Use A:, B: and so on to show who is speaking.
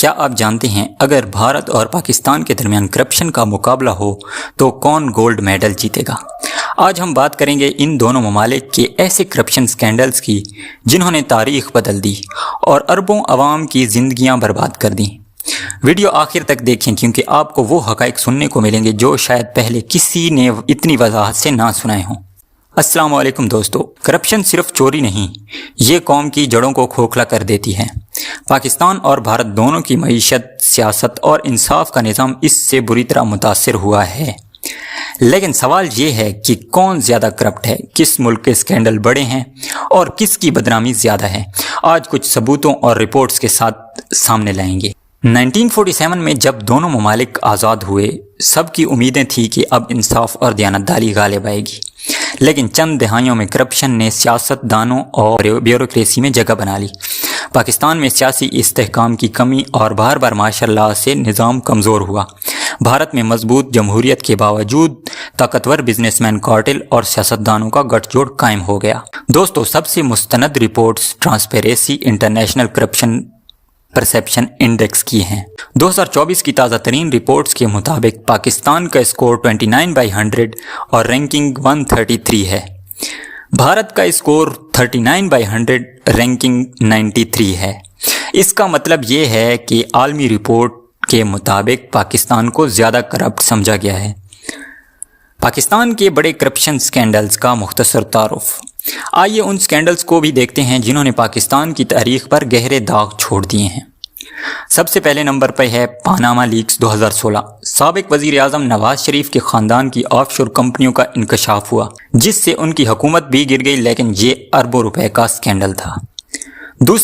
A: کیا آپ جانتے ہیں اگر بھارت اور پاکستان کے درمیان کرپشن کا مقابلہ ہو تو کون گولڈ میڈل جیتے گا؟ آج ہم بات کریں گے ان دونوں ممالک کے ایسے کرپشن سکینڈلز کی جنہوں نے تاریخ بدل دی اور اربوں عوام کی زندگیاں برباد کر دیں۔ ویڈیو آخر تک دیکھیں کیونکہ آپ کو وہ حقائق سننے کو ملیں گے جو شاید پہلے کسی نے اتنی وضاحت سے نہ سنائے ہوں۔ السلام علیکم دوستو، کرپشن صرف چوری نہیں، یہ قوم کی جڑوں کو کھوکھلا کر دیتی ہے۔ پاکستان اور بھارت دونوں کی معیشت، سیاست اور انصاف کا نظام اس سے بری طرح متاثر ہوا ہے۔ لیکن سوال یہ ہے کہ کون زیادہ کرپٹ ہے، کس ملک کے سکینڈل بڑے ہیں اور کس کی بدنامی زیادہ ہے؟ آج کچھ ثبوتوں اور رپورٹس کے ساتھ سامنے لائیں گے۔ 1947 میں جب دونوں ممالک آزاد ہوئے، سب کی امیدیں تھیں کہ اب انصاف اور دیانتداری غالب آئے گی، لیکن چند دہائیوں میں کرپشن نے سیاست دانوں اور بیوروکریسی میں جگہ بنا لی۔ پاکستان میں سیاسی استحکام کی کمی اور بار بار مارشل لاء سے نظام کمزور ہوا۔ بھارت میں مضبوط جمہوریت کے باوجود طاقتور بزنس مین کارٹل اور سیاستدانوں کا گٹھ جوڑ قائم ہو گیا۔ دوستو، سب سے مستند reports transparency international corruption perception index کی ہیں۔ 2024 کی تازہ ترین رپورٹس کے مطابق پاکستان کا اسکور 29/100 اور رینکنگ 133 ہے۔ بھارت کا اسکور 39/100 رینکنگ 93 ہے۔ اس کا مطلب یہ ہے کہ عالمی رپورٹ کے مطابق پاکستان کو زیادہ کرپٹ سمجھا گیا ہے۔ پاکستان کے بڑے کرپشن سکینڈلز کا مختصر تعارف۔ آئیے ان سکینڈلز کو بھی دیکھتے ہیں جنہوں نے پاکستان کی تاریخ پر گہرے داغ چھوڑ دیے ہیں۔ سب سے پہلے نمبر پہ ہے پاناما لیکس 2016۔ سابق وزیر اعظم نواز شریف کے خاندان کی آف شور کمپنیوں کا انکشاف ہوا، جس سے ان کی حکومت بھی گر گئی، لیکن یہ اربوں روپے کا سکینڈل تھا۔ دوسرے